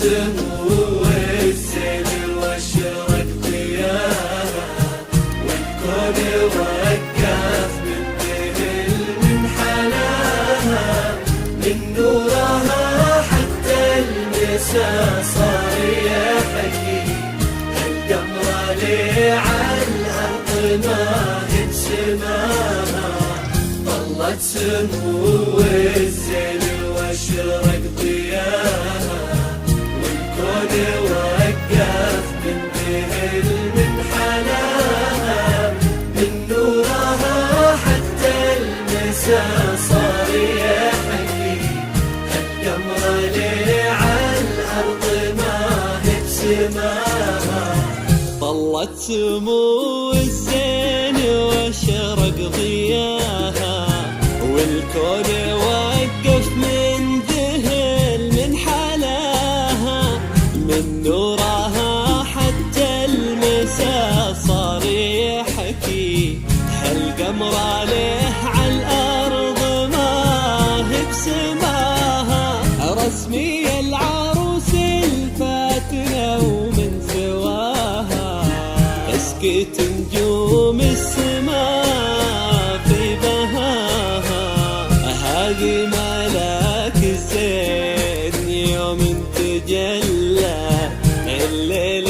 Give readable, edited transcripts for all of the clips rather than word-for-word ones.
سمو الزين واشرق ضياها، والكون وقف من ذهل من حلاها، من نورها حتى المساء صار يحكي، القمر لي على الأرض ما هي بسماها، طلت سمو الزين واشرق ضياها، والكون وقف من ذهل من حلاها، من نورها حتى المساء صار يحكي، القمر لي على الأرض ما هي بسماها، طلت سمو الزين واشرق ضياها، والكون وقف من ذهل من حلاها، من نورها حتى المساء صار يحكي، القمر عليه على الأرض ما هي بسماها، رسمي العروس الفاتنة ومن سواها تسكت نجوم السماء في بهاها، هذه ملاك الزين يوم تجلى، الليل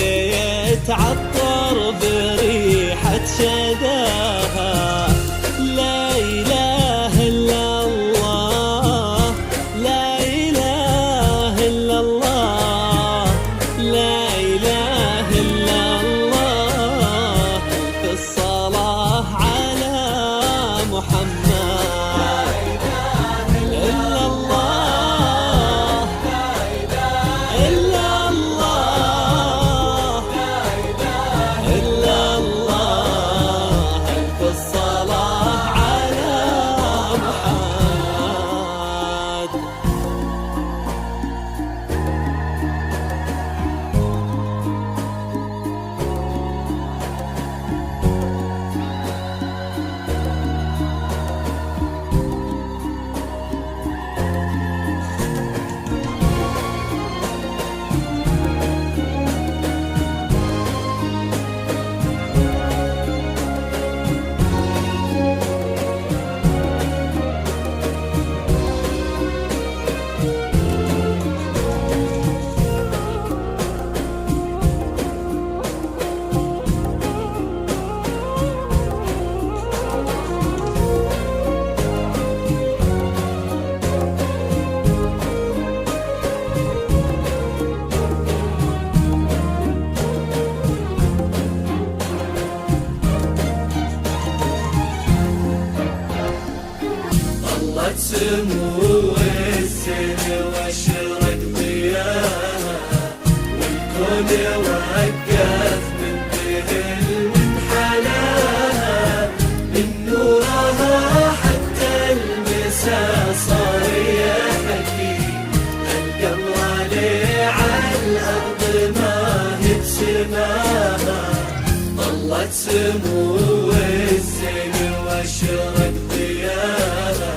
يتعطر بريحة شداها، لا إله إلا الله، لا إله إلا الله، لا إله إلا الله، في الصلاة على محمد، لا إله إلا الله، لا إله إلا الله، لا إله إلا الله، في الصلاة على محمد. طلت سمو الزين واشرق ضياها، والكون وقف من ذهل من حلاها، من نورها حتى المساء صار يحكي، القمر لي على الأرض ما هي بسماها، طلت سمو الزين واشرق ضياها،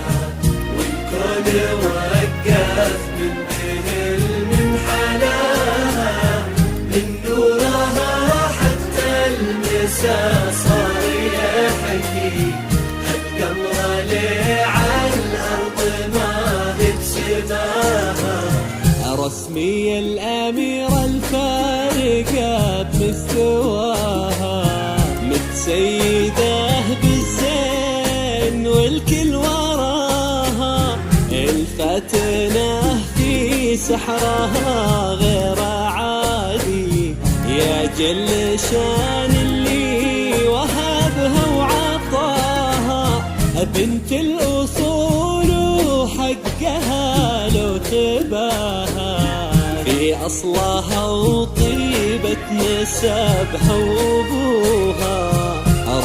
والكون وقف من ذهل من حلاها، من نورها حتى المساء صار يحكي، القمر لي على الأرض ما هي بسماها، رسمي الأميرة الفارقة بمستواها، متسيدة بالزين والكل وراها، الفتنة في سحرها غير عادي، يا جل شان اللي وهبها وعطاها، بنت الأصول وحقها لو تباها، في أصلها وطيبة نسبها وابوها،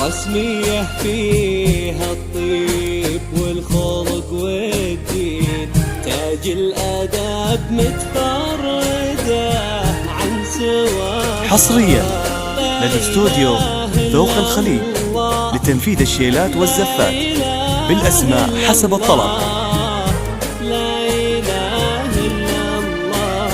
رسمية فيها الطيب والخلق والدين، تاج الأدب متفردة عن سواها. حصريا لدى استوديو ذوق الخليل لتنفيذ الشيلات والزفات بالأسماء حسب الطلب. لا إله إلا الله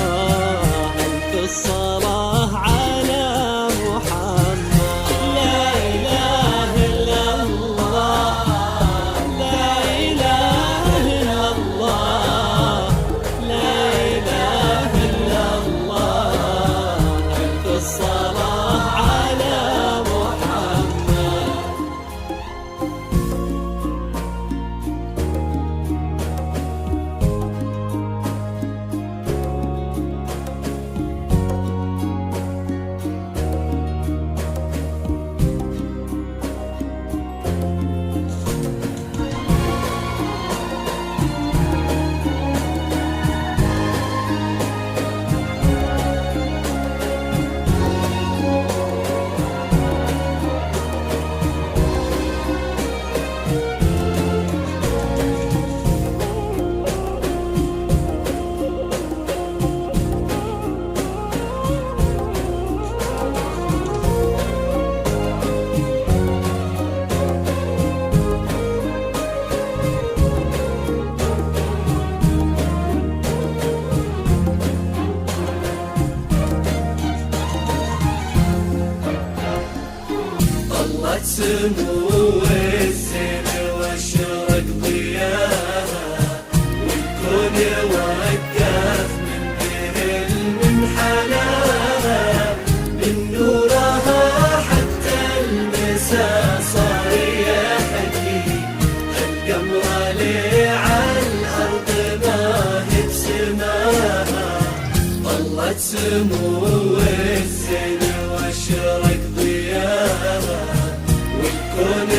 سمو الزين واشرق ضياها، والكون وقف من ذهل من حلاها، من نورها حتى المساء صار يحكي، القمر لي على الأرض ما هي بسماها، ظلت سمو الزين واشرق ضياها، والكون